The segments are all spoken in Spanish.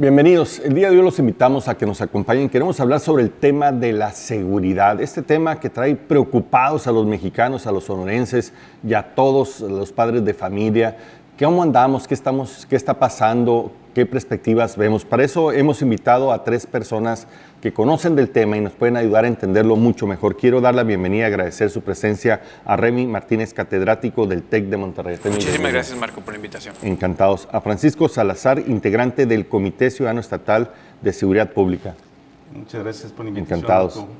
Bienvenidos. El día de hoy los invitamos a que nos acompañen. Queremos hablar sobre el tema de la seguridad. Este tema que trae preocupados a los mexicanos, a los sonorenses y a todos los padres de familia. ¿Cómo andamos? ¿Qué está pasando? ¿Qué perspectivas vemos? Para eso hemos invitado a 3 personas que conocen del tema y nos pueden ayudar a entenderlo mucho mejor. Quiero dar la bienvenida y agradecer su presencia a Remy Martínez, catedrático del TEC de Monterrey. Muchísimas gracias, Marco, por la invitación. Encantados. A Francisco Salazar, integrante del Comité Ciudadano Estatal de Seguridad Pública. Muchas gracias por la invitación. Encantados. Marco.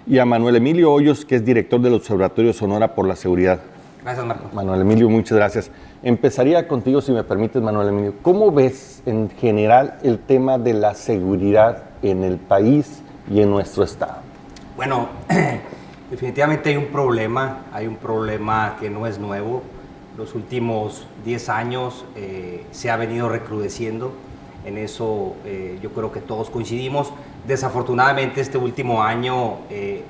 Y a Manuel Emilio Hoyos, que es director del Observatorio Sonora por la Seguridad. Gracias, Marco. Manuel Emilio, muchas gracias. Empezaría contigo, si me permites, Manuel Emilio. ¿Cómo ves en general el tema de la seguridad en el país y en nuestro estado? Bueno, definitivamente hay un problema que no es nuevo. Los últimos 10 años se ha venido recrudeciendo. En eso yo creo que todos coincidimos. Desafortunadamente este último año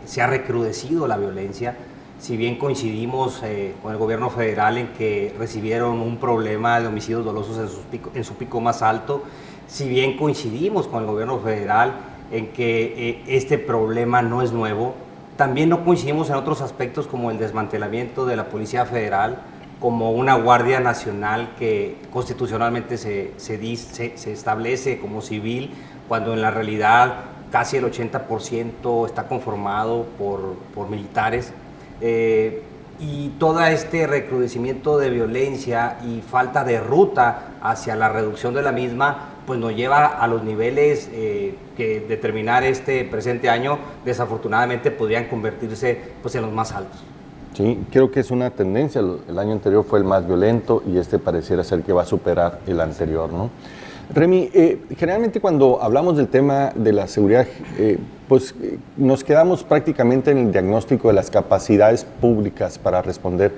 se ha recrudecido la violencia. Si bien coincidimos con el gobierno federal en que recibieron un problema de homicidios dolosos en su pico más alto, si bien coincidimos con el gobierno federal en que este problema no es nuevo, también no coincidimos en otros aspectos como el desmantelamiento de la Policía Federal, como una Guardia Nacional que constitucionalmente se establece como civil, cuando en la realidad casi el 80% está conformado por militares. Y todo este recrudecimiento de violencia y falta de ruta hacia la reducción de la misma, pues nos lleva a los niveles que determinar este presente año, desafortunadamente podrían convertirse pues, en los más altos. Sí, creo que es una tendencia. El año anterior fue el más violento y este pareciera ser que va a superar el anterior, ¿no? Remy, generalmente cuando hablamos del tema de la seguridad, nos quedamos prácticamente en el diagnóstico de las capacidades públicas para responder,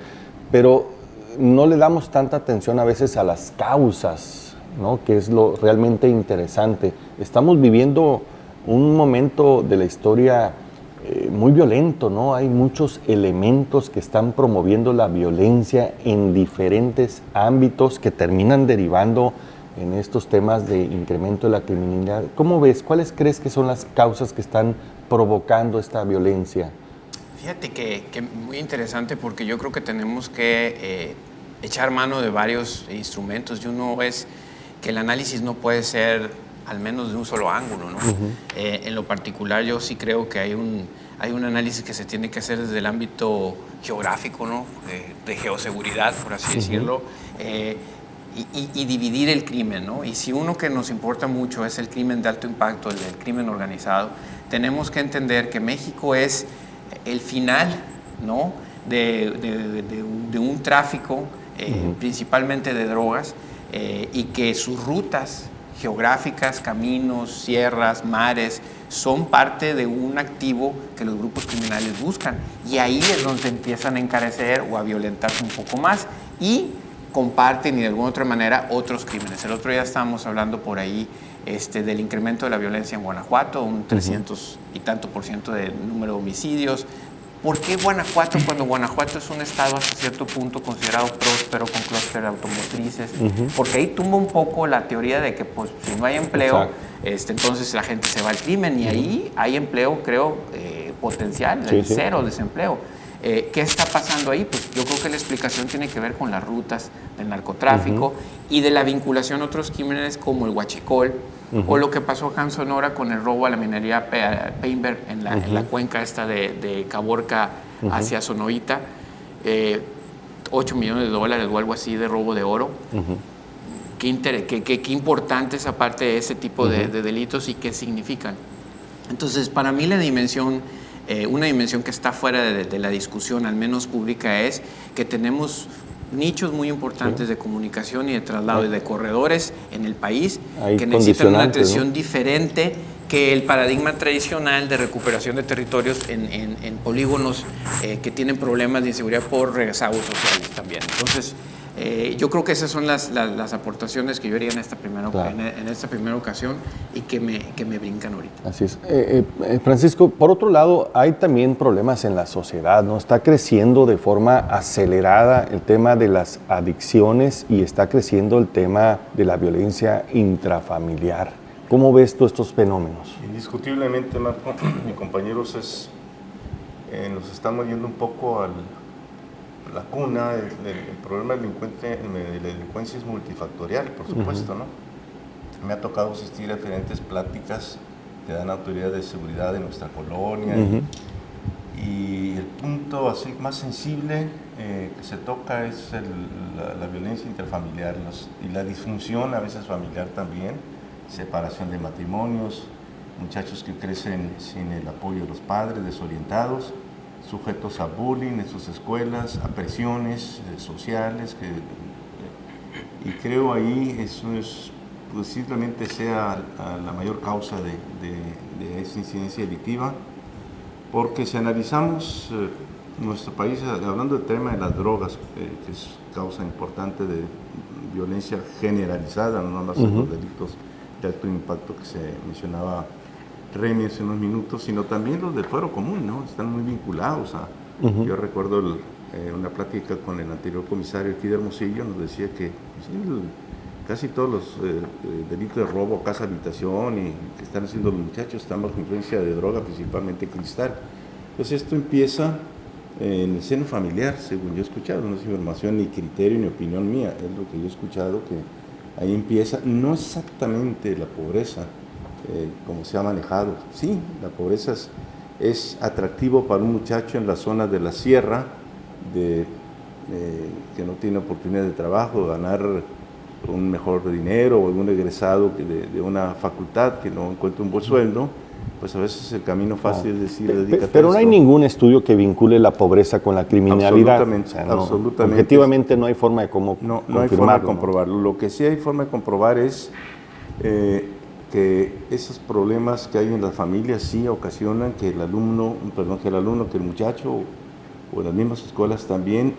pero no le damos tanta atención a veces a las causas, ¿no? Que es lo realmente interesante. Estamos viviendo un momento de la historia muy violento, ¿no? Hay muchos elementos que están promoviendo la violencia en diferentes ámbitos que terminan derivando en estos temas de incremento de la criminalidad. ¿Cómo ves? ¿Cuáles crees que son las causas que están provocando esta violencia? Fíjate que muy interesante, porque yo creo que tenemos que echar mano de varios instrumentos, y uno es que el análisis no puede ser al menos de un solo ángulo, ¿no? En lo particular yo sí creo que hay un análisis que se tiene que hacer desde el ámbito geográfico, ¿no? De geoseguridad, por así decirlo, y dividir el crimen, ¿no? Y si uno que nos importa mucho es el crimen de alto impacto, el crimen organizado, tenemos que entender que México es el final, ¿no? de un tráfico, principalmente de drogas, y que sus rutas geográficas, caminos, sierras, mares, son parte de un activo que los grupos criminales buscan. Y ahí es donde empiezan a encarecer o a violentarse un poco más y comparten, y de alguna otra manera, otros crímenes. El otro día estábamos hablando por ahí del incremento de la violencia en Guanajuato, un 300 y tanto % del número de homicidios. ¿Por qué Guanajuato, cuando Guanajuato es un estado hasta cierto punto considerado próspero, con clúster automotrices? Porque ahí tumba un poco la teoría de que pues, si no hay empleo, entonces la gente se va al crimen, y ahí hay empleo, creo, potencial, cero desempleo. ¿Qué está pasando ahí? Pues yo creo que la explicación tiene que ver con las rutas del narcotráfico y de la vinculación a otros crímenes como el huachicol, o lo que pasó acá en Sonora con el robo a la minería Painberg en la cuenca esta de Caborca hacia Sonoita, $8 millones o algo así de robo de oro. Qué importante esa parte de ese tipo de delitos y qué significan. Entonces, para mí la dimensión, una dimensión que está fuera de la discusión, al menos pública, es que tenemos nichos muy importantes de comunicación y de traslado y de corredores en el país que necesitan una atención diferente que el paradigma tradicional de recuperación de territorios en polígonos que tienen problemas de inseguridad por rezagos sociales también. Entonces, yo creo que esas son las aportaciones que yo haría en esta primera ocasión y que me brincan ahorita. Así es. Francisco, por otro lado, hay también problemas en la sociedad, ¿no? Está creciendo de forma acelerada el tema de las adicciones y está creciendo el tema de la violencia intrafamiliar. ¿Cómo ves tú estos fenómenos? Indiscutiblemente, Marco, mis compañeros, nos estamos yendo un poco a la cuna. El problema de la delincuencia es multifactorial, por supuesto, ¿no? Me ha tocado asistir a diferentes pláticas que dan autoridades de seguridad de nuestra colonia. Y el punto así más sensible que se toca es la violencia interfamiliar y la disfunción a veces familiar también, separación de matrimonios, muchachos que crecen sin el apoyo de los padres, desorientados, sujetos a bullying en sus escuelas, a presiones sociales, y creo ahí eso es, posiblemente sea la mayor causa de esa incidencia delictiva. Porque si analizamos nuestro país, hablando del tema de las drogas, que es causa importante de violencia generalizada, no más los delitos de alto impacto que se mencionaba Remy hace unos minutos, sino también los del fuero común, ¿no? Están muy vinculados a... Yo recuerdo una plática con el anterior comisario aquí de Hermosillo, nos decía que casi todos los delitos de robo, casa, habitación y que están haciendo los muchachos están bajo influencia de droga, principalmente cristal. Entonces esto empieza en el seno familiar, según yo he escuchado, no es información ni criterio ni opinión mía, es lo que yo he escuchado, que ahí empieza, no exactamente la pobreza como se ha manejado. Sí, la pobreza es atractivo para un muchacho en la zona de la sierra, que no tiene oportunidad de trabajo, ganar un mejor dinero, o algún egresado de una facultad que no encuentra un buen sueldo, pues a veces el camino fácil es decir, dedícate pero no a hay esto. ningún estudio que vincule la pobreza con la criminalidad. Absolutamente, O sea, no, absolutamente. Objetivamente no hay forma de No hay forma de comprobarlo. Lo que sí hay forma de comprobar es que esos problemas que hay en las familias sí ocasionan que el muchacho o en las mismas escuelas también,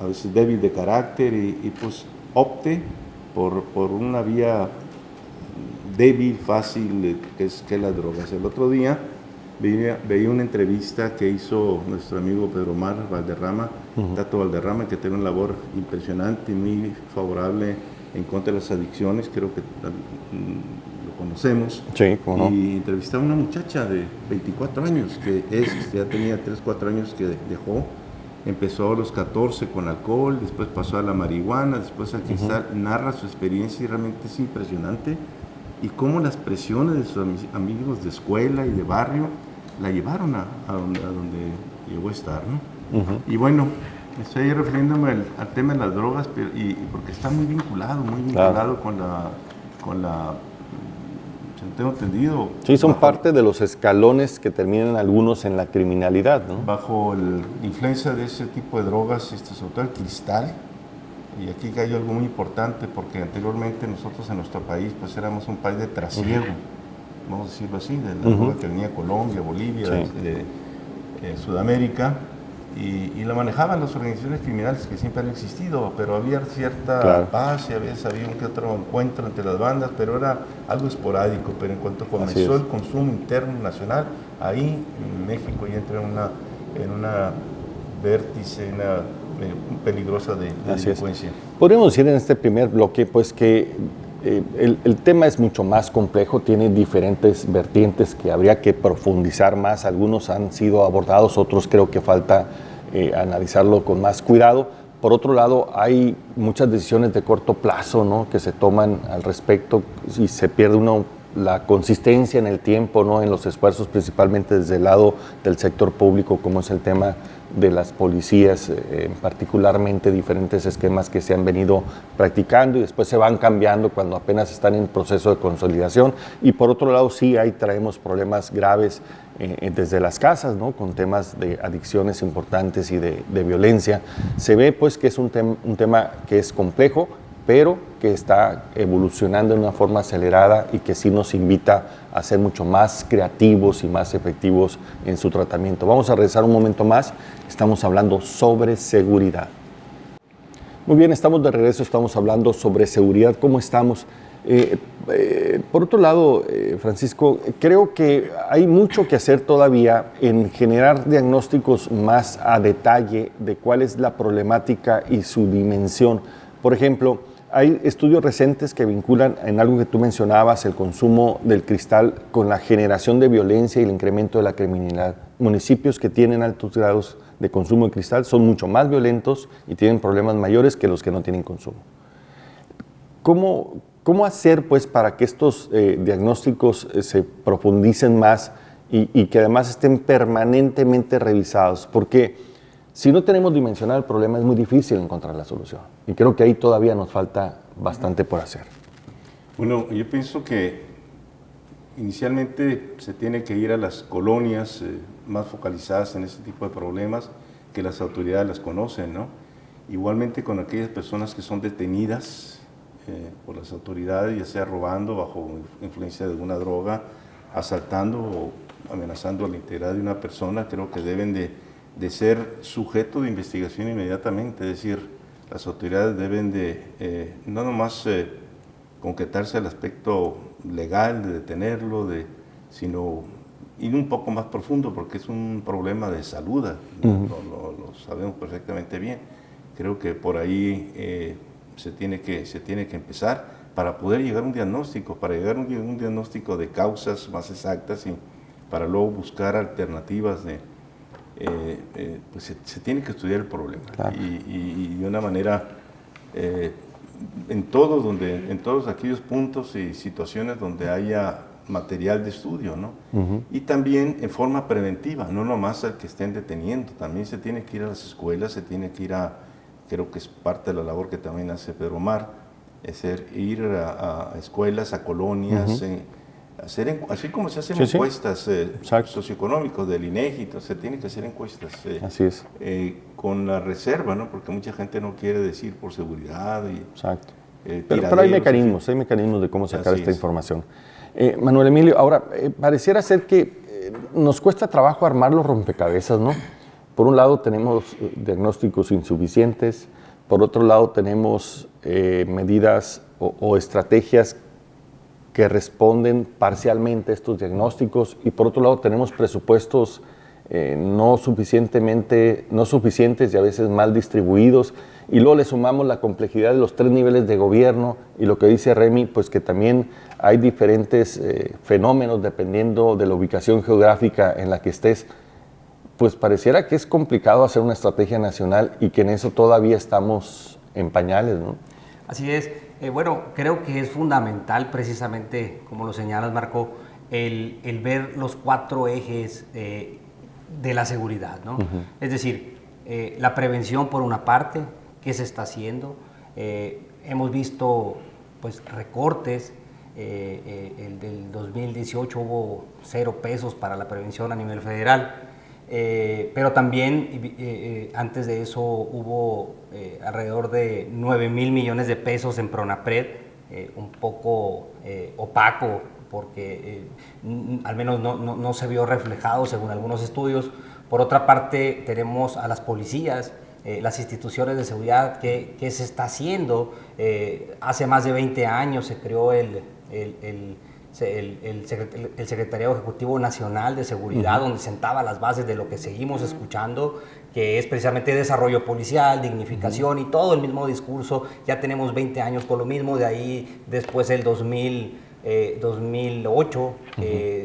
a veces débil de carácter y pues opte por una vía débil, fácil, que es las drogas. El otro día veía una entrevista que hizo nuestro amigo Pedro Omar Valderrama, Tato Valderrama, que tiene una labor impresionante y muy favorable en contra de las adicciones, creo que lo conocemos. Sí, ¿cómo no? Y entrevistaba a una muchacha de 24 años, que ya tenía 3, 4 años que dejó. Empezó a los 14 con alcohol, después pasó a la marihuana, después a cristal. Narra su experiencia y realmente es impresionante. Y cómo las presiones de sus amigos de escuela y de barrio la llevaron a donde llegó a estar, ¿no? Y bueno, estoy refiriéndome al tema de las drogas, porque está muy vinculado claro, con la tengo entendido. Sí, son parte de los escalones que terminan algunos en la criminalidad, ¿no? Bajo la influencia de ese tipo de drogas, sobre todo el cristal, y aquí hay algo muy importante, porque anteriormente nosotros en nuestro país pues éramos un país de trasiego, vamos a decirlo así, de la droga que venía de Colombia, Bolivia, de Sudamérica, y la manejaban las organizaciones criminales que siempre han existido, pero había cierta paz y a veces había un que otro encuentro entre las bandas, pero era algo esporádico. Pero en cuanto comenzó el consumo interno nacional, ahí en México ya entra en una vértice, peligrosa de delincuencia. Podríamos decir en este primer bloque pues que el tema es mucho más complejo, tiene diferentes vertientes que habría que profundizar más. Algunos han sido abordados, otros creo que falta analizarlo con más cuidado. Por otro lado, hay muchas decisiones de corto plazo, ¿no?, que se toman al respecto y se pierde la consistencia en el tiempo, ¿no?, en los esfuerzos, principalmente desde el lado del sector público, como es el tema de las policías, particularmente diferentes esquemas que se han venido practicando y después se van cambiando cuando apenas están en proceso de consolidación. Y por otro lado, sí traemos problemas graves desde las casas, ¿no?, con temas de adicciones importantes y de violencia. Se ve pues que es un tema que es complejo, pero que está evolucionando de una forma acelerada y que sí nos invita a ser mucho más creativos y más efectivos en su tratamiento. Vamos a regresar un momento más, estamos hablando sobre seguridad. Muy bien, estamos de regreso, estamos hablando sobre seguridad. ¿Cómo estamos? Por otro lado, Francisco, creo que hay mucho que hacer todavía en generar diagnósticos más a detalle de cuál es la problemática y su dimensión. Por ejemplo, Hay estudios recientes que vinculan en algo que tú mencionabas, el consumo del cristal con la generación de violencia y el incremento de la criminalidad. Municipios que tienen altos grados de consumo de cristal son mucho más violentos y tienen problemas mayores que los que no tienen consumo. ¿Cómo hacer pues, para que estos diagnósticos se profundicen más y que además estén permanentemente revisados? Porque si no tenemos dimensionado el problema es muy difícil encontrar la solución. Y creo que ahí todavía nos falta bastante por hacer. Bueno, yo pienso que inicialmente se tiene que ir a las colonias más focalizadas en este tipo de problemas, que las autoridades las conocen, ¿no? Igualmente con aquellas personas que son detenidas por las autoridades, ya sea robando bajo influencia de alguna droga, asaltando o amenazando a la integridad de una persona, creo que deben de ser sujeto de investigación inmediatamente, es decir, las autoridades deben de no nomás concretarse al aspecto legal de detenerlo, sino ir un poco más profundo porque es un problema de salud, lo sabemos perfectamente bien. Creo que por ahí se tiene que empezar para poder llegar a un diagnóstico, un diagnóstico de causas más exactas y para luego buscar alternativas pues se tiene que estudiar el problema. Claro. Y de una manera en todos aquellos puntos y situaciones donde haya material de estudio, ¿no? Y también en forma preventiva, no nomás al que estén deteniendo, también se tiene que ir a las escuelas, se tiene que ir creo que es parte de la labor que también hace Pedro Omar, ir a escuelas, a colonias, así como se hacen encuestas socioeconómicas del INEGI, se tiene que hacer encuestas. Así es. Con la reserva, ¿no? Porque mucha gente no quiere decir por seguridad. Exacto. Pero hay mecanismos de cómo sacar esta información. Manuel Emilio, ahora, pareciera ser que nos cuesta trabajo armar los rompecabezas, ¿no? Por un lado tenemos diagnósticos insuficientes, por otro lado tenemos medidas o estrategias que responden parcialmente a estos diagnósticos y por otro lado tenemos presupuestos no suficientes y a veces mal distribuidos y luego le sumamos la complejidad de los 3 niveles de gobierno y lo que dice Remy, pues que también hay diferentes fenómenos dependiendo de la ubicación geográfica en la que estés, pues pareciera que es complicado hacer una estrategia nacional y que en eso todavía estamos en pañales, ¿no? Así es. Bueno, creo que es fundamental precisamente, como lo señalas, Marco, el ver los 4 ejes de la seguridad, ¿no? Es decir, la prevención por una parte, ¿qué se está haciendo? Hemos visto pues, recortes, el del 2018 hubo 0 pesos para la prevención a nivel federal, pero también antes de eso hubo alrededor de 9,000 millones de pesos en Pronapred, un poco opaco porque al menos no se vio reflejado según algunos estudios. Por otra parte tenemos a las policías, las instituciones de seguridad, ¿qué se está haciendo? Hace más de 20 años se creó el Secretariado Ejecutivo Nacional de Seguridad, donde sentaba las bases de lo que seguimos escuchando, que es precisamente desarrollo policial, dignificación y todo el mismo discurso. Ya tenemos 20 años con lo mismo, de ahí después el 2008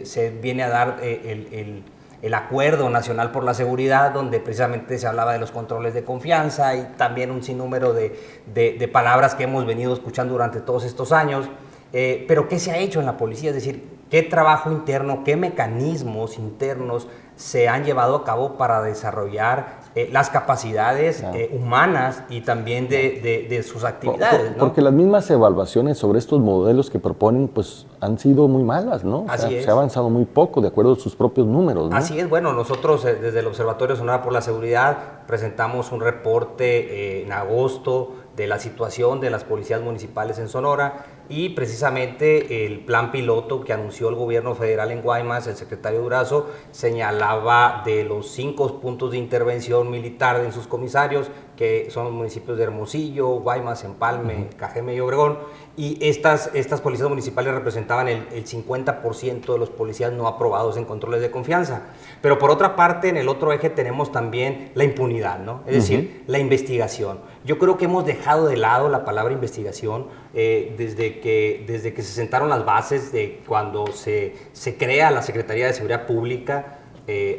se viene a dar el Acuerdo Nacional por la Seguridad, donde precisamente se hablaba de los controles de confianza y también un sinnúmero de palabras que hemos venido escuchando durante todos estos años. Pero ¿qué se ha hecho en la policía? Es decir, ¿qué trabajo interno, qué mecanismos internos se han llevado a cabo para desarrollar las capacidades humanas y también de sus actividades, ¿no? Porque las mismas evaluaciones sobre estos modelos que proponen pues han sido muy malas, ¿no? Se ha avanzado muy poco de acuerdo a sus propios números, ¿no? Así es. Bueno, nosotros desde el Observatorio Sonora por la Seguridad presentamos un reporte en agosto de la situación de las policías municipales en Sonora. y precisamente el plan piloto que anunció el gobierno federal en Guaymas, el secretario Durazo, señalaba de los 5 puntos de intervención militar en sus comisarios, que son los municipios de Hermosillo, Guaymas, Empalme, Cajeme y Obregón, y estas policías municipales representaban el 50% de los policías no aprobados en controles de confianza. Pero por otra parte, en el otro eje tenemos también la impunidad, ¿no? Es decir, la investigación. Yo creo que hemos dejado de lado la palabra investigación desde que se sentaron las bases de cuando se crea la Secretaría de Seguridad Pública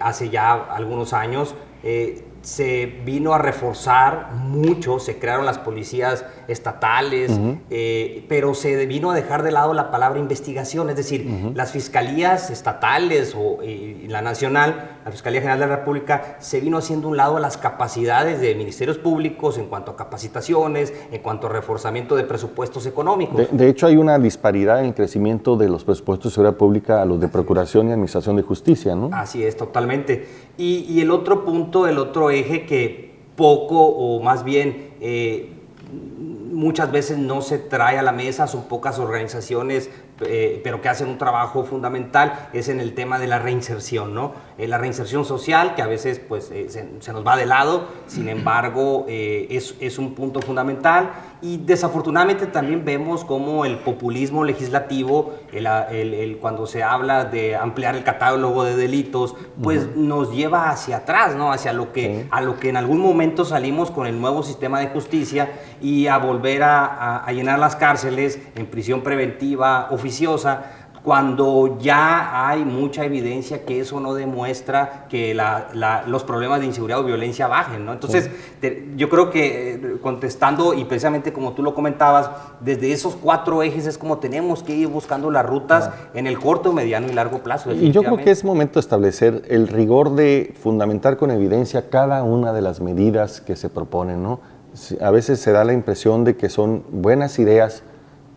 hace ya algunos años. Se vino a reforzar mucho, se crearon las policías estatales, pero se vino a dejar de lado la palabra investigación, es decir, las fiscalías estatales y la nacional, la Fiscalía General de la República, se vino haciendo un lado a las capacidades de ministerios públicos en cuanto a capacitaciones, en cuanto a reforzamiento de presupuestos económicos. De hecho, hay una disparidad en el crecimiento de los presupuestos de seguridad pública a los de Procuración y Administración de Justicia, ¿no? Así es, totalmente. Y el otro punto, el otro eje que poco o más bien muchas veces no se trae a la mesa, son pocas organizaciones pero que hacen un trabajo fundamental, es en el tema de la reinserción, ¿no? La reinserción social, que a veces pues, se nos va de lado, sin embargo es un punto fundamental, y desafortunadamente también vemos como el populismo legislativo, cuando se habla de ampliar el catálogo de delitos, pues nos lleva hacia atrás, ¿no? Hacia a lo que en algún momento salimos con el nuevo sistema de justicia, y a volver a llenar las cárceles en prisión preventiva oficiosa, cuando ya hay mucha evidencia que eso no demuestra que los problemas de inseguridad o violencia bajen, ¿no? Entonces, yo creo que contestando, y precisamente como tú lo comentabas, desde esos 4 ejes es como tenemos que ir buscando las rutas en el corto, mediano y largo plazo. Y yo creo que es momento de establecer el rigor de fundamentar con evidencia cada una de las medidas que se proponen, ¿no? A veces se da la impresión de que son buenas ideas,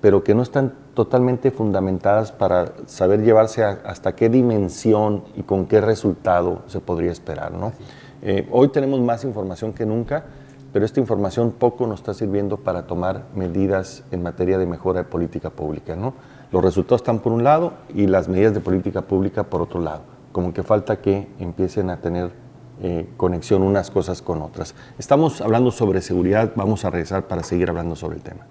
pero que no están totalmente fundamentadas para saber llevarse hasta qué dimensión y con qué resultado se podría esperar, ¿no? Hoy tenemos más información que nunca, pero esta información poco nos está sirviendo para tomar medidas en materia de mejora de política pública, ¿no? Los resultados están por un lado y las medidas de política pública por otro lado, como que falta que empiecen a tener conexión unas cosas con otras. Estamos hablando sobre seguridad, vamos a regresar para seguir hablando sobre el tema.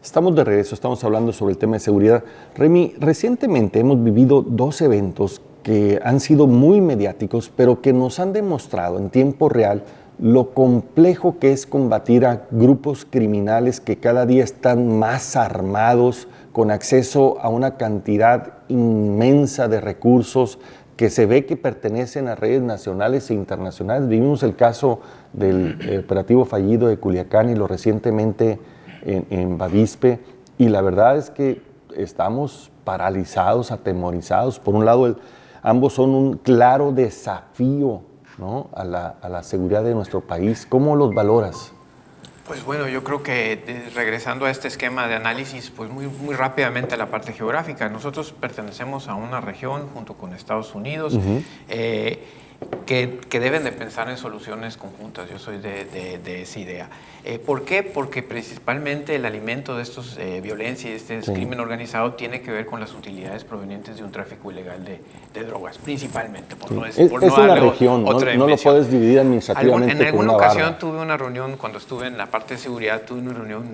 Estamos de regreso, estamos hablando sobre el tema de seguridad. Remy, recientemente hemos vivido 2 eventos que han sido muy mediáticos, pero que nos han demostrado en tiempo real lo complejo que es combatir a grupos criminales que cada día están más armados, con acceso a una cantidad inmensa de recursos que se ve que pertenecen a redes nacionales e internacionales. Vivimos el caso del operativo fallido de Culiacán y lo recientemente en Bavispe, y la verdad es que estamos paralizados, atemorizados. Por un lado, ambos son un claro desafío, ¿no?, a la seguridad de nuestro país. ¿Cómo los valoras? Pues bueno, yo creo que regresando a este esquema de análisis, pues muy rápidamente a la parte geográfica. Nosotros pertenecemos a una región junto con Estados Unidos, que deben de pensar en soluciones conjuntas. Yo soy de esa idea. ¿Por qué? Porque principalmente el alimento de estos violencia y este crimen organizado tiene que ver con las utilidades provenientes de un tráfico ilegal de drogas, principalmente. Por no es una región, no lo puedes dividir administrativamente. En alguna ocasión tuve una reunión, cuando estuve en la parte de seguridad, tuve una reunión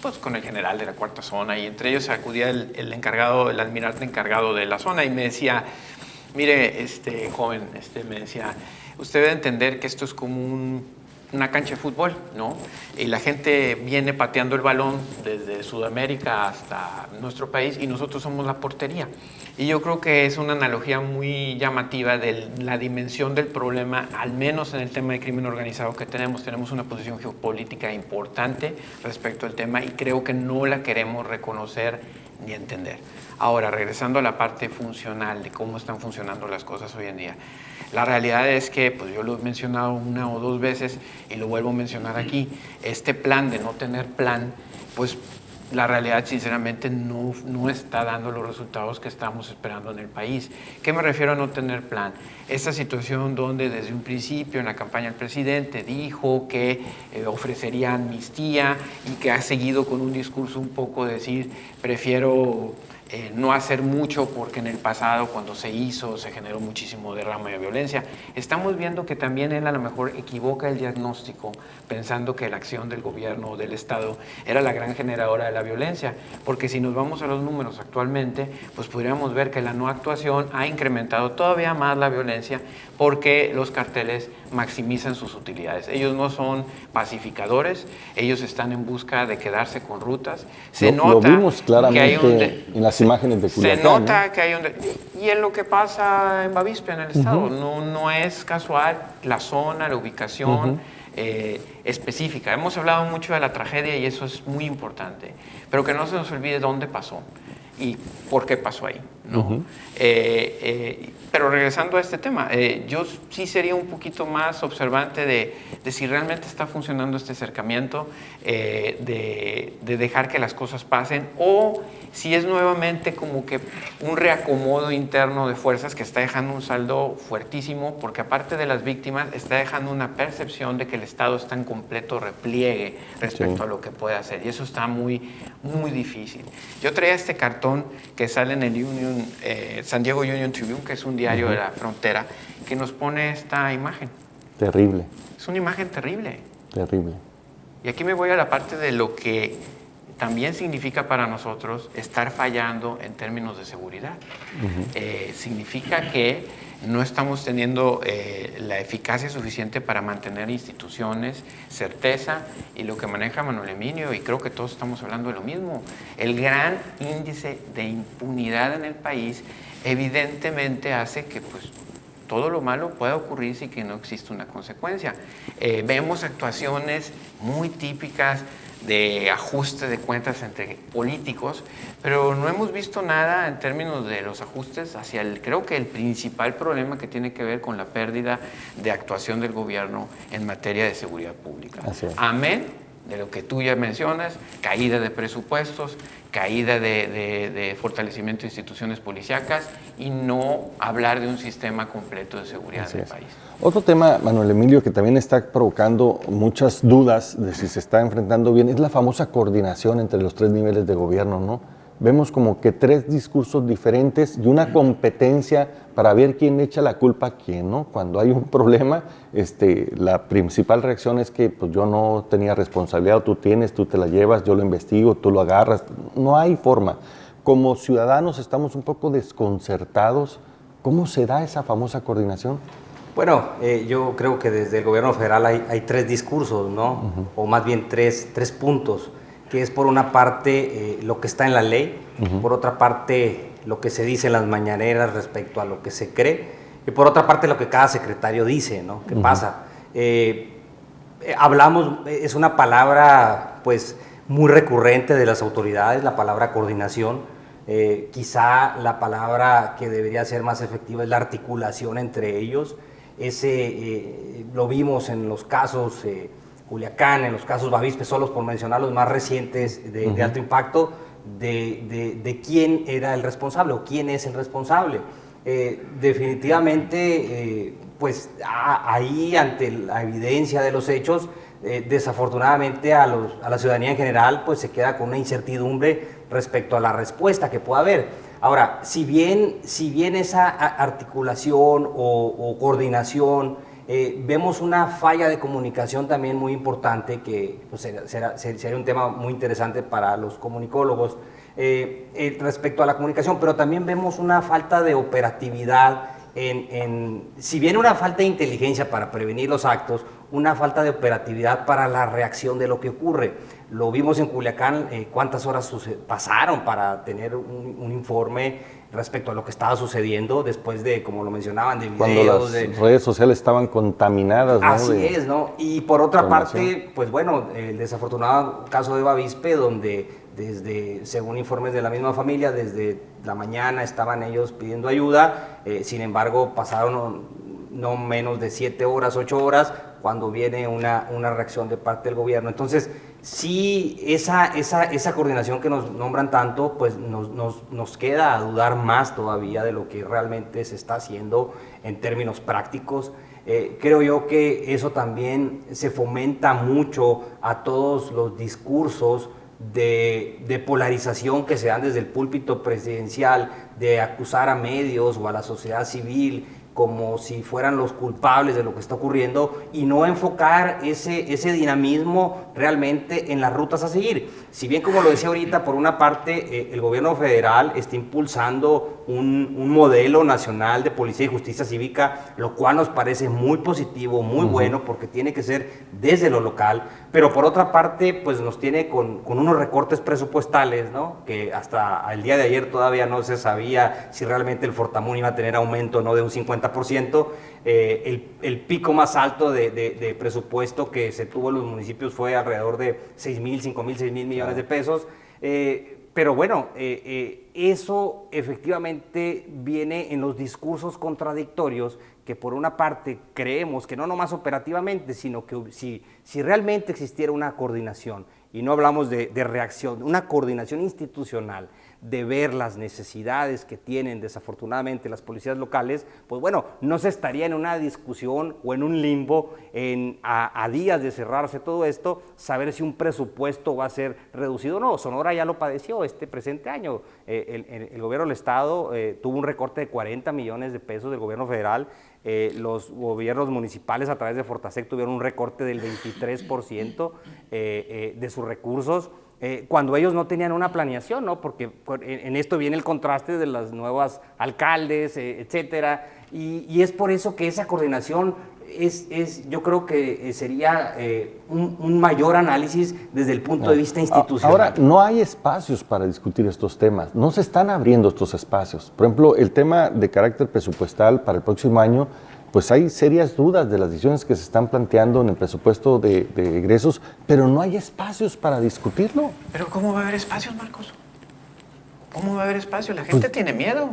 pues, con el general de la 4ª zona, y entre ellos acudía el almirante encargado de la zona, y me decía: mire, joven, me decía, usted debe entender que esto es como una cancha de fútbol, ¿no? Y la gente viene pateando el balón desde Sudamérica hasta nuestro país, y nosotros somos la portería. Y yo creo que es una analogía muy llamativa de la dimensión del problema, al menos en el tema de crimen organizado que tenemos. Tenemos una posición geopolítica importante respecto al tema, y creo que no la queremos reconocer ni entender. Ahora, regresando a la parte funcional de cómo están funcionando las cosas hoy en día, la realidad es que, pues yo lo he mencionado 1 o 2 veces y lo vuelvo a mencionar aquí, este plan de no tener plan, pues la realidad sinceramente no está dando los resultados que estamos esperando en el país. ¿Qué me refiero a no tener plan? Esta situación donde desde un principio en la campaña el presidente dijo que ofrecería amnistía y que ha seguido con un discurso un poco de decir prefiero no hacer mucho porque en el pasado cuando se hizo se generó muchísimo derrame de violencia. Estamos viendo que también él a lo mejor equivoca el diagnóstico pensando que la acción del gobierno o del Estado era la gran generadora de la violencia, porque si nos vamos a los números actualmente, pues podríamos ver que la no actuación ha incrementado todavía más la violencia porque los carteles maximizan sus utilidades. Ellos no son pacificadores, ellos están en busca de quedarse con rutas. Lo vimos claramente en las imágenes de Culiacán. Se nota que hay un... Y es lo que pasa en Bavispe, en el estado. No es casual la zona, la ubicación específica. Hemos hablado mucho de la tragedia y eso es muy importante. Pero que no se nos olvide dónde pasó y por qué pasó ahí, ¿no? Pero regresando a este tema, yo sí sería un poquito más observante de si realmente está funcionando este acercamiento, de dejar que las cosas pasen, o si es nuevamente como que un reacomodo interno de fuerzas que está dejando un saldo fuertísimo, porque aparte de las víctimas, está dejando una percepción de que el Estado está en completo repliegue respecto a lo que puede hacer, y eso está muy, muy difícil. Yo traía este cartón que sale en el San Diego Union Tribune, que es un diario de la frontera, que nos pone esta imagen. Terrible. Es una imagen terrible. Terrible. Y aquí me voy a la parte de lo que también significa para nosotros estar fallando en términos de seguridad. Significa que no estamos teniendo la eficacia suficiente para mantener instituciones, certeza, y lo que maneja Manuel Emilio, y creo que todos estamos hablando de lo mismo, el gran índice de impunidad en el país evidentemente hace que pues, todo lo malo pueda ocurrir sin que no exista una consecuencia. Vemos actuaciones muy típicas de ajuste de cuentas entre políticos, pero no hemos visto nada en términos de los ajustes hacia creo que el principal problema que tiene que ver con la pérdida de actuación del gobierno en materia de seguridad pública. Amén de lo que tú ya mencionas, caída de presupuestos, caída de fortalecimiento de instituciones policíacas y no hablar de un sistema completo de seguridad en el país. Otro tema, Manuel Emilio, que también está provocando muchas dudas de si se está enfrentando bien, es la famosa coordinación entre los 3 niveles de gobierno, ¿no? Vemos como que 3 discursos diferentes y una competencia para ver quién echa la culpa a quién, ¿no? Cuando hay un problema, la principal reacción es que pues, yo no tenía responsabilidad, o tú tienes, tú te la llevas, yo lo investigo, tú lo agarras. No hay forma. Como ciudadanos estamos un poco desconcertados. ¿Cómo se da esa famosa coordinación? Bueno, yo creo que desde el gobierno federal hay 3 discursos, ¿no? O más bien tres puntos, que es por una parte lo que está en la ley, por otra parte lo que se dice en las mañaneras respecto a lo que se cree, y por otra parte lo que cada secretario dice, ¿no? ¿Qué pasa? Hablamos, es una palabra pues muy recurrente de las autoridades, la palabra coordinación. Quizá la palabra que debería ser más efectiva es la articulación entre ellos. Lo vimos en los casos Culiacán, en los casos Bavispe, solo por mencionar los más recientes de alto impacto, de quién era el responsable o quién es el responsable. Definitivamente, pues ahí ante la evidencia de los hechos, desafortunadamente a la ciudadanía en general pues se queda con una incertidumbre respecto a la respuesta que pueda haber. Ahora, si bien esa articulación o coordinación, vemos una falla de comunicación también muy importante, que pues, sería un tema muy interesante para los comunicólogos respecto a la comunicación, pero también vemos una falta de operatividad, si bien una falta de inteligencia para prevenir los actos, una falta de operatividad para la reacción de lo que ocurre. Lo vimos en Culiacán, cuántas horas pasaron para tener un informe respecto a lo que estaba sucediendo después de, como lo mencionaban, de videos. Cuando las redes sociales estaban contaminadas, ¿no? Así es, ¿no? Y por otra parte, pues bueno, el desafortunado caso de Bavispe, donde según informes de la misma familia, desde la mañana estaban ellos pidiendo ayuda, sin embargo pasaron no menos de 7 horas, 8 horas cuando viene una reacción de parte del gobierno. Entonces, sí, esa coordinación que nos nombran tanto, pues nos queda a dudar más todavía de lo que realmente se está haciendo en términos prácticos. Creo yo que eso también se fomenta mucho a todos los discursos de polarización que se dan desde el púlpito presidencial, de acusar a medios o a la sociedad civil como si fueran los culpables de lo que está ocurriendo y no enfocar ese dinamismo realmente en las rutas a seguir. Si bien, como lo decía ahorita, por una parte el gobierno federal está impulsando un modelo nacional de policía y justicia cívica, lo cual nos parece muy positivo, muy bueno, porque tiene que ser desde lo local, pero por otra parte pues nos tiene con unos recortes presupuestales, ¿no? Que hasta el día de ayer todavía no se sabía si realmente el Fortamun iba a tener aumento o no de un 50%. El pico más alto de presupuesto que se tuvo en los municipios fue alrededor de 5.000 millones de pesos. Pero bueno, eso efectivamente viene en los discursos contradictorios que por una parte creemos que no nomás operativamente, sino que si realmente existiera una coordinación, y no hablamos de reacción, una coordinación institucional, de ver las necesidades que tienen desafortunadamente las policías locales, pues bueno, no se estaría en una discusión o en un limbo a días de cerrarse todo esto, saber si un presupuesto va a ser reducido o no. Sonora ya lo padeció este presente año. El gobierno del estado tuvo un recorte de 40 millones de pesos del gobierno federal. Los gobiernos municipales a través de Fortasec tuvieron un recorte del 23% de sus recursos. Cuando ellos no tenían una planeación, ¿no? Porque en esto viene el contraste de las nuevas alcaldes, etcétera, y es por eso que esa coordinación yo creo que sería un mayor análisis desde el punto de vista institucional. Ahora, no hay espacios para discutir estos temas, no se están abriendo estos espacios. Por ejemplo, el tema de carácter presupuestal para el próximo año, pues hay serias dudas de las decisiones que se están planteando en el presupuesto de egresos, pero no hay espacios para discutirlo. Pero ¿cómo va a haber espacios, Marcos? ¿Cómo va a haber espacio? La gente tiene miedo.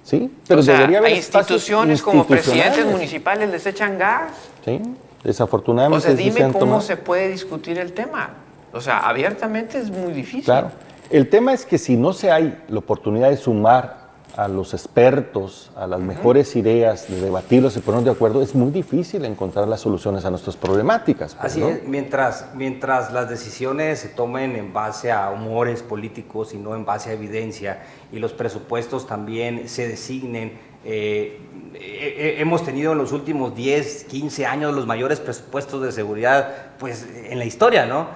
Sí, pero debería haber instituciones como presidentes municipales les echan gas. Sí, desafortunadamente. O sea, dime cómo se puede discutir el tema. O sea, abiertamente es muy difícil. Claro. El tema es que si no se hay la oportunidad de sumar a los expertos, a las mejores ideas, de debatirlos y ponernos de acuerdo, es muy difícil encontrar las soluciones a nuestras problemáticas. Pues, así ¿no? es, mientras las decisiones se tomen en base a humores políticos y no en base a evidencia, y los presupuestos también se designen. Hemos tenido en los últimos 10, 15 años los mayores presupuestos de seguridad pues, en la historia, ¿no?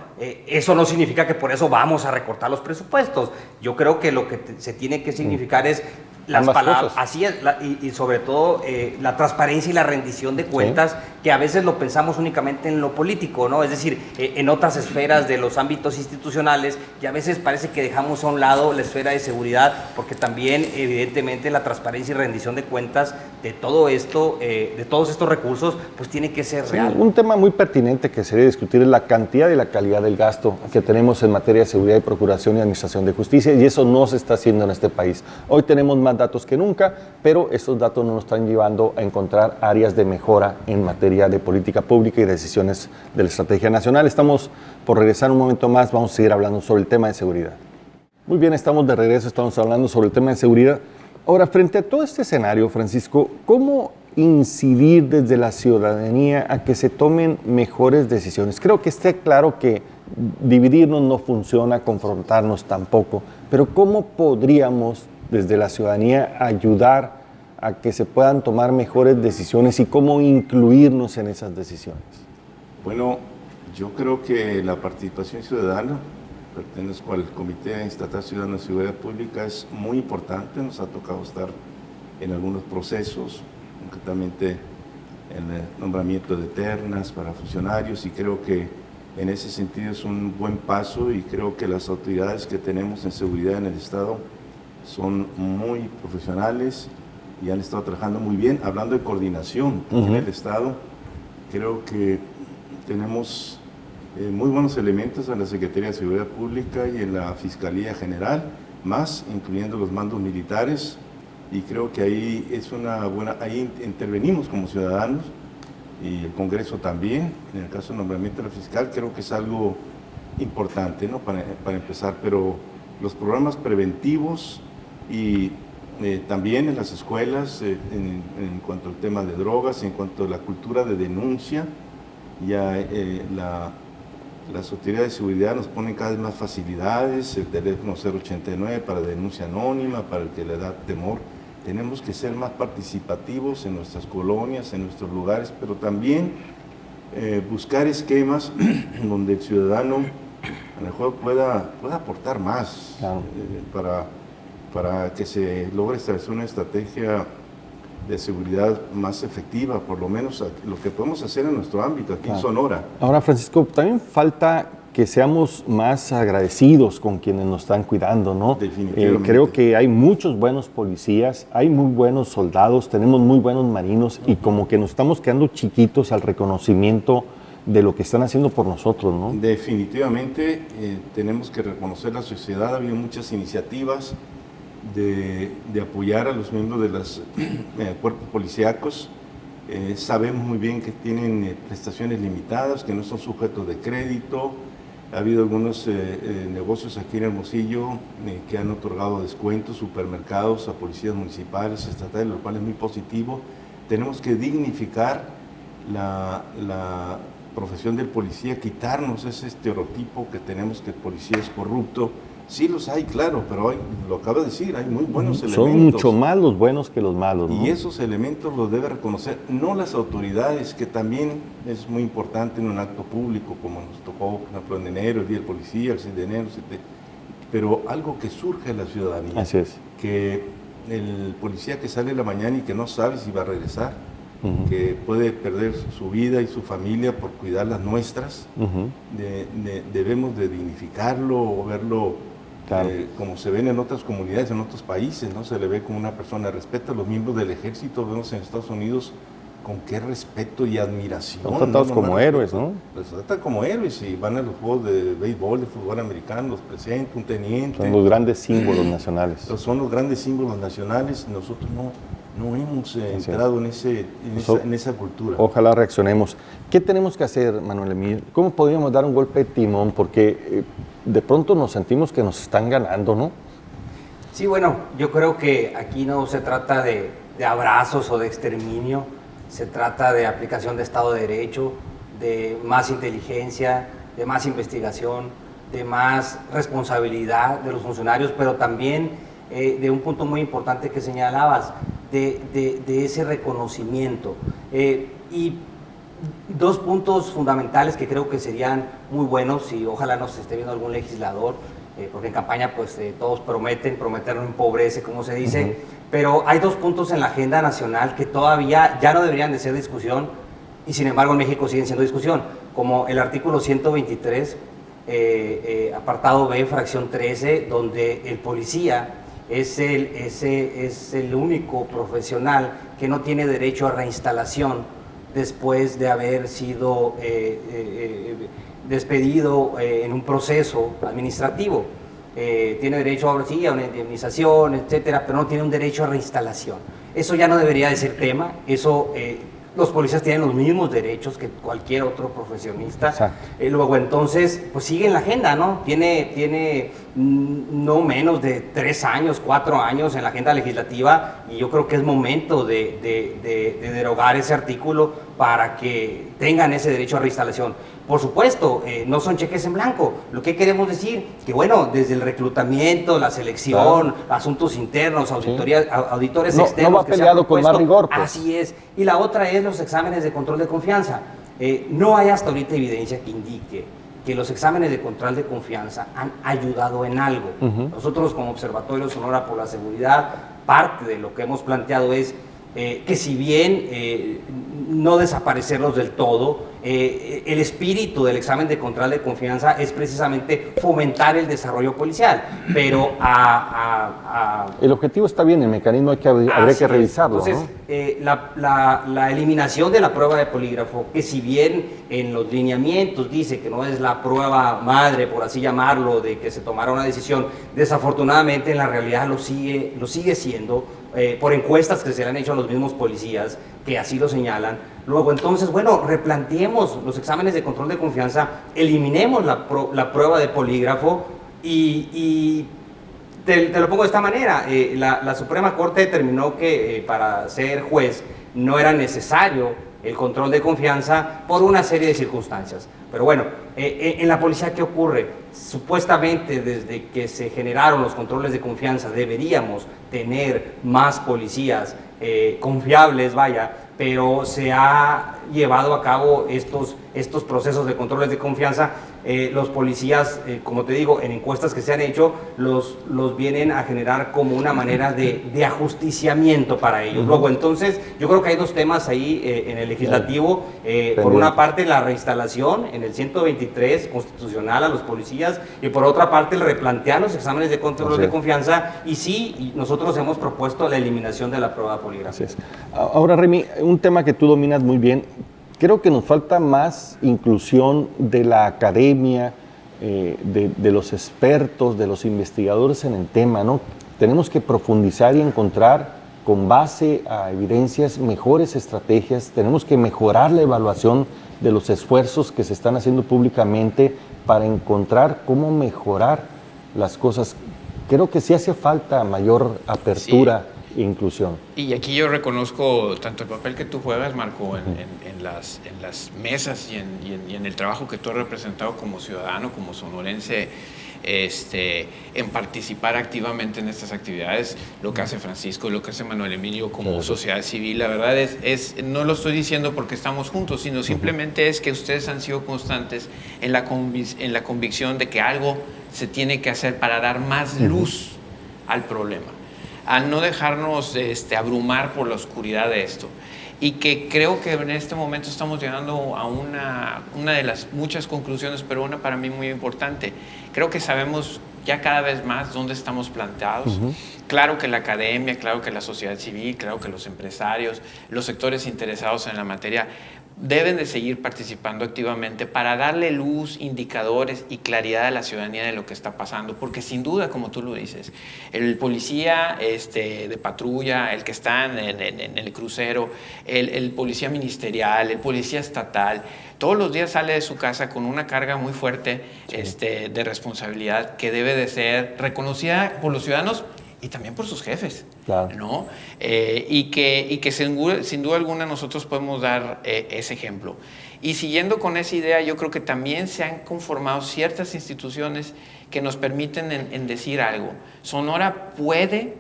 Eso no significa que por eso vamos a recortar los presupuestos. Yo creo que lo que se tiene que significar es las palabras, así es, y sobre todo la transparencia y la rendición de cuentas, que a veces lo pensamos únicamente en lo político, ¿no? Es decir, en otras esferas de los ámbitos institucionales, y a veces parece que dejamos a un lado la esfera de seguridad, porque también evidentemente la transparencia y rendición de cuentas de todo esto, de todos estos recursos, pues tiene que ser real. Un tema muy pertinente que sería discutir es la cantidad y la calidad del gasto que tenemos en materia de seguridad y procuración y administración de justicia, y eso no se está haciendo en este país. Hoy tenemos más datos que nunca, pero estos datos no nos están llevando a encontrar áreas de mejora en materia de política pública y decisiones de la estrategia nacional. Estamos por regresar un momento más, vamos a seguir hablando sobre el tema de seguridad. Muy bien, estamos de regreso, estamos hablando sobre el tema de seguridad. Ahora, frente a todo este escenario, Francisco, ¿cómo incidir desde la ciudadanía a que se tomen mejores decisiones? Creo que esté claro que dividirnos no funciona, confrontarnos tampoco, pero ¿cómo podríamos desde la ciudadanía ayudar a que se puedan tomar mejores decisiones y cómo incluirnos en esas decisiones? Bueno, yo creo que la participación ciudadana, pertenezco al Comité Estatal Ciudadano de Seguridad Pública, es muy importante. Nos ha tocado estar en algunos procesos, concretamente en el nombramiento de ternas para funcionarios, y creo que en ese sentido es un buen paso, y creo que las autoridades que tenemos en seguridad en el Estado son muy profesionales y han estado trabajando muy bien. Hablando de coordinación en el Estado, creo que tenemos muy buenos elementos en la Secretaría de Seguridad Pública y en la Fiscalía General, más incluyendo los mandos militares, y creo que ahí es una buena, ahí intervenimos como ciudadanos y el Congreso también. En el caso del nombramiento del fiscal creo que es algo importante, ¿no? Para empezar, pero los programas preventivos y también en las escuelas, en cuanto al tema de drogas, en cuanto a la cultura de denuncia, ya las autoridades de seguridad nos ponen cada vez más facilidades, el teléfono 089 para denuncia anónima, para el que le da temor. Tenemos que ser más participativos en nuestras colonias, en nuestros lugares, pero también buscar esquemas donde el ciudadano a lo mejor pueda aportar más, claro, para que se logre establecer una estrategia de seguridad más efectiva, por lo menos lo que podemos hacer en nuestro ámbito aquí, claro, en Sonora. Ahora, Francisco, también falta que seamos más agradecidos con quienes nos están cuidando, ¿no? Definitivamente. Creo que hay muchos buenos policías, hay muy buenos soldados, tenemos muy buenos marinos y como que nos estamos quedando chiquitos al reconocimiento de lo que están haciendo por nosotros, ¿no? Definitivamente tenemos que reconocer la sociedad. Ha habido muchas iniciativas de apoyar a los miembros de los cuerpos policíacos. Sabemos muy bien que tienen prestaciones limitadas, que no son sujetos de crédito. Ha habido algunos negocios aquí en Hermosillo que han otorgado descuentos, supermercados a policías municipales, estatales, lo cual es muy positivo. Tenemos que dignificar la profesión del policía, quitarnos ese estereotipo que tenemos que el policía es corrupto. Sí los hay, claro, pero hay, lo acaba de decir, hay muy buenos elementos. Son mucho más los buenos que los malos, ¿no? Y esos elementos los debe reconocer, no las autoridades, que también es muy importante en un acto público, como nos tocó, por ejemplo, en enero, el Día del Policía, el 6 de enero, pero algo que surge en la ciudadanía. Así es. Que el policía que sale en la mañana y que no sabe si va a regresar, que puede perder su vida y su familia por cuidar las nuestras, debemos de dignificarlo o verlo, claro, como se ven en otras comunidades, en otros países, ¿no? Se le ve como una persona de respeto. A los miembros del ejército vemos en Estados Unidos con qué respeto y admiración. Son tratados como héroes, ¿no? Los tratan como héroes y van a los juegos de béisbol, de fútbol americano, los presenta un teniente. Son los grandes símbolos nacionales. Son los grandes símbolos nacionales. Nosotros no hemos entrado en esa cultura. Ojalá reaccionemos. ¿Qué tenemos que hacer, Manuel Emil? ¿Cómo podríamos dar un golpe de timón? Porque de pronto nos sentimos que nos están ganando, ¿no? Sí, bueno, yo creo que aquí no se trata de abrazos o de exterminio, se trata de aplicación de Estado de Derecho, de más inteligencia, de más investigación, de más responsabilidad de los funcionarios, pero también de un punto muy importante que señalabas, de ese reconocimiento. Y dos puntos fundamentales que creo que serían muy buenos, y ojalá nos esté viendo algún legislador, porque en campaña pues todos prometer no empobrece, como se dice, pero hay dos puntos en la agenda nacional que todavía ya no deberían de ser discusión, y sin embargo en México siguen siendo discusión, como el artículo 123, apartado B, fracción 13, donde el policía es el único profesional que no tiene derecho a reinstalación después de haber sido despedido en un proceso administrativo. Tiene derecho ahora sí a una indemnización, etcétera, pero no tiene un derecho a reinstalación. Eso ya no debería de ser tema. Eso los policías tienen los mismos derechos que cualquier otro profesionista. Luego entonces pues sigue en la agenda, ¿no? Tiene no menos de 3 años, 4 años en la agenda legislativa, y yo creo que es momento de derogar ese artículo para que tengan ese derecho a reinstalación. Por supuesto, no son cheques en blanco. Lo que queremos decir, que bueno, desde el reclutamiento, la selección, claro, asuntos internos, auditores externos. No va peleado con más rigor, pues. Así es. Y la otra es los exámenes de control de confianza. No hay hasta ahorita evidencia que indique que los exámenes de control de confianza han ayudado en algo. Nosotros como Observatorio Sonora por la Seguridad, parte de lo que hemos planteado es que si bien no desaparecerlos del todo, el espíritu del examen de control de confianza es precisamente fomentar el desarrollo policial, pero el objetivo está bien, el mecanismo habría que revisarlo. Entonces, ¿no? La eliminación de la prueba de polígrafo, que si bien en los lineamientos dice que no es la prueba madre, por así llamarlo, de que se tomara una decisión, desafortunadamente en la realidad lo sigue siendo, por encuestas que se le han hecho a los mismos policías, que así lo señalan. Luego, entonces, bueno, replanteemos los exámenes de control de confianza, eliminemos la prueba de polígrafo y te lo pongo de esta manera. La Suprema Corte determinó que para ser juez no era necesario el control de confianza por una serie de circunstancias. Pero bueno, en la policía, ¿qué ocurre? Supuestamente desde que se generaron los controles de confianza deberíamos tener más policías confiables, vaya, pero se ha llevado a cabo estos procesos de controles de confianza. Los policías, como te digo, en encuestas que se han hecho, los vienen a generar como una manera de ajusticiamiento para ellos. Luego, entonces, yo creo que hay dos temas ahí en el legislativo. Por una parte, la reinstalación en el 123 constitucional a los policías, y por otra parte, el replantear los exámenes de control de confianza. Y sí, nosotros hemos propuesto la eliminación de la prueba poligráfica. Ahora, Remy, un tema que tú dominas muy bien. Creo que nos falta más inclusión de la academia, de los expertos, de los investigadores en el tema, ¿no? Tenemos que profundizar y encontrar, con base a evidencias, mejores estrategias. Tenemos que mejorar la evaluación de los esfuerzos que se están haciendo públicamente para encontrar cómo mejorar las cosas. Creo que sí hace falta mayor apertura e inclusión. Y aquí yo reconozco tanto el papel que tú juegas, Marco, en las mesas y en el trabajo que tú has representado como ciudadano, como sonorense, en participar activamente en estas actividades, lo que hace Francisco, lo que hace Manuel Emilio como sociedad civil. La verdad no lo estoy diciendo porque estamos juntos, sino simplemente es que ustedes han sido constantes en la convicción de que algo se tiene que hacer para dar más luz al problema, a no dejarnos abrumar por la oscuridad de esto. Y que creo que en este momento estamos llegando a una de las muchas conclusiones, pero una para mí muy importante. Creo que sabemos ya cada vez más dónde estamos plantados. Claro que la academia, claro que la sociedad civil, claro que los empresarios, los sectores interesados en la materia deben de seguir participando activamente para darle luz, indicadores y claridad a la ciudadanía de lo que está pasando, porque sin duda, como tú lo dices, el policía de patrulla, el que está en el crucero, el policía ministerial, el policía estatal, todos los días sale de su casa con una carga muy fuerte de responsabilidad que debe de ser reconocida por los ciudadanos y también por sus jefes, claro, ¿no? Y que sin duda alguna nosotros podemos dar ese ejemplo. Y siguiendo con esa idea, yo creo que también se han conformado ciertas instituciones que nos permiten en decir algo. Sonora puede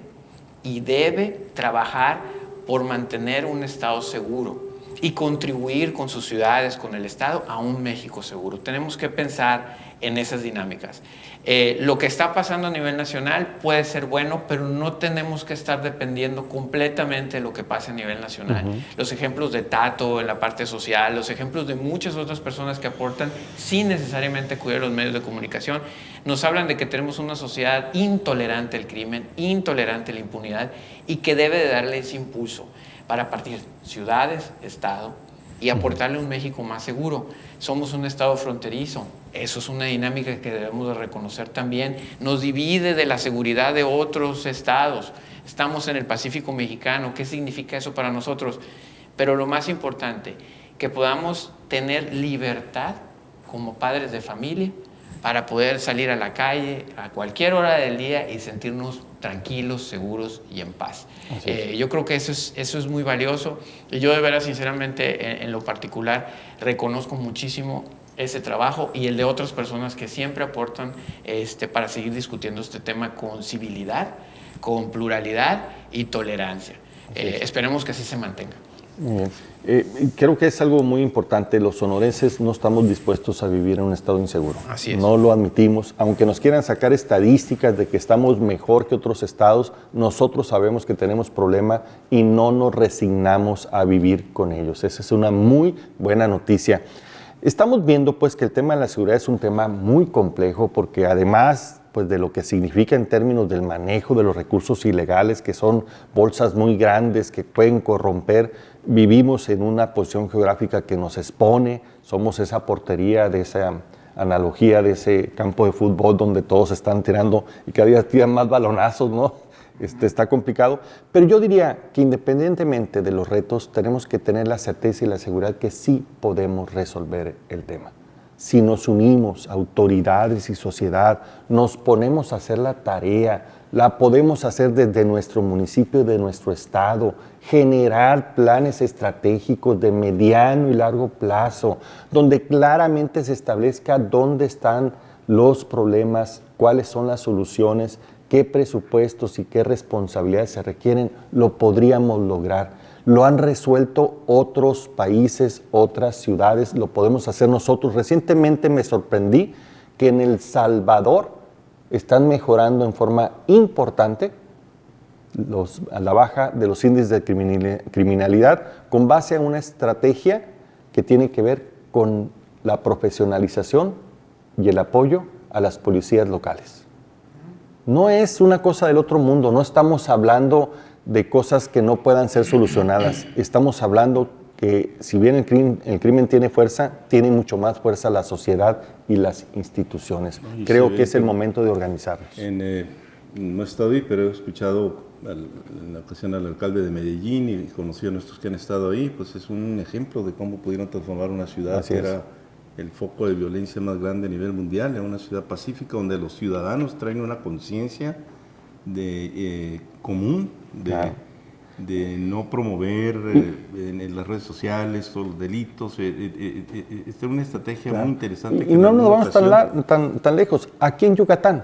y debe trabajar por mantener un Estado seguro y contribuir con sus ciudades, con el Estado, a un México seguro. Tenemos que pensar en esas dinámicas. Lo que está pasando a nivel nacional puede ser bueno, pero no tenemos que estar dependiendo completamente de lo que pase a nivel nacional. Los ejemplos de Tato en la parte social, los ejemplos de muchas otras personas que aportan sin necesariamente cuidar los medios de comunicación, nos hablan de que tenemos una sociedad intolerante al crimen, intolerante a la impunidad y que debe de darle ese impulso para partir ciudades, Estado y aportarle un México más seguro. Somos un Estado fronterizo. Eso es una dinámica que debemos de reconocer también. Nos divide de la seguridad de otros estados. Estamos en el Pacífico mexicano. ¿Qué significa eso para nosotros? Pero lo más importante, que podamos tener libertad como padres de familia para poder salir a la calle a cualquier hora del día y sentirnos tranquilos, seguros y en paz. Yo creo que eso es muy valioso. Y yo de veras, sinceramente, en lo particular, reconozco muchísimo ese trabajo y el de otras personas que siempre aportan para seguir discutiendo este tema con civilidad, con pluralidad y tolerancia. Esperemos que así se mantenga. Muy bien. Creo que es algo muy importante. Los sonorenses no estamos dispuestos a vivir en un estado inseguro. Así es. No lo admitimos. Aunque nos quieran sacar estadísticas de que estamos mejor que otros estados, nosotros sabemos que tenemos problema y no nos resignamos a vivir con ellos. Esa es una muy buena noticia. Estamos viendo pues que el tema de la seguridad es un tema muy complejo porque además pues de lo que significa en términos del manejo de los recursos ilegales, que son bolsas muy grandes que pueden corromper, vivimos en una posición geográfica que nos expone, somos esa portería de esa analogía de ese campo de fútbol donde todos están tirando y cada día tiran más balonazos, ¿no? está complicado. Pero yo diría que independientemente de los retos, tenemos que tener la certeza y la seguridad que sí podemos resolver el tema. Si nos unimos, autoridades y sociedad, nos ponemos a hacer la tarea, la podemos hacer desde nuestro municipio, de nuestro estado, generar planes estratégicos de mediano y largo plazo, donde claramente se establezca dónde están los problemas, cuáles son las soluciones, qué presupuestos y qué responsabilidades se requieren, lo podríamos lograr. Lo han resuelto otros países, otras ciudades, lo podemos hacer nosotros. Recientemente me sorprendí que en El Salvador están mejorando en forma importante a la baja de los índices de criminalidad con base a una estrategia que tiene que ver con la profesionalización y el apoyo a las policías locales. No es una cosa del otro mundo, no estamos hablando de cosas que no puedan ser solucionadas. Estamos hablando que si bien el crimen tiene fuerza, tiene mucho más fuerza la sociedad y las instituciones. Creo que es el momento de organizarnos. No he estado ahí, pero he escuchado en la ocasión al alcalde de Medellín y conocido a nuestros que han estado ahí, pues es un ejemplo de cómo pudieron transformar una ciudad que era el foco de violencia más grande a nivel mundial, en una ciudad pacífica donde los ciudadanos traen una conciencia común de no promover en las redes sociales todos los delitos. Es una estrategia muy interesante. Y no nos vamos tan lejos. Aquí en Yucatán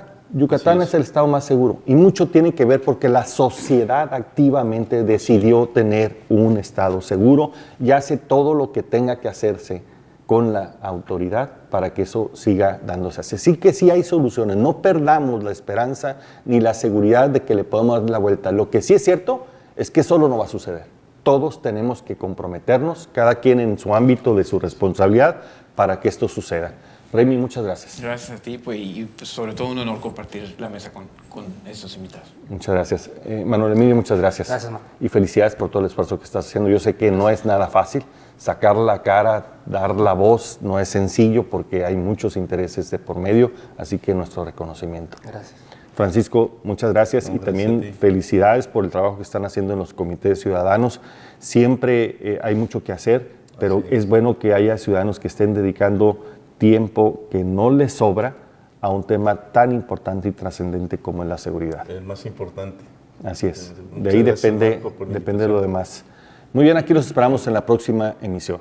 es el estado más seguro. Y mucho tiene que ver porque la sociedad activamente decidió tener un estado seguro y hace todo lo que tenga que hacerse con la autoridad para que eso siga dándose así. Sí que sí hay soluciones, no perdamos la esperanza ni la seguridad de que le podemos dar la vuelta. Lo que sí es cierto es que solo no va a suceder. Todos tenemos que comprometernos, cada quien en su ámbito de su responsabilidad, para que esto suceda. Remy, muchas gracias. Gracias a ti, pues, y sobre todo un honor compartir la mesa con estos invitados. Muchas gracias. Manuel Emilio, muchas gracias. Gracias, Manuel. Y felicidades por todo el esfuerzo que estás haciendo. Yo sé que no es nada fácil. Sacar la cara, dar la voz, no es sencillo porque hay muchos intereses de por medio, así que nuestro reconocimiento. Gracias. Francisco, muchas gracias y Gracias también felicidades por el trabajo que están haciendo en los comités ciudadanos. Siempre hay mucho que hacer, pero es bueno que haya ciudadanos que estén dedicando tiempo que no les sobra a un tema tan importante y trascendente como es la seguridad. El más importante. Así es. De ahí depende lo demás. Muy bien, aquí los esperamos en la próxima emisión.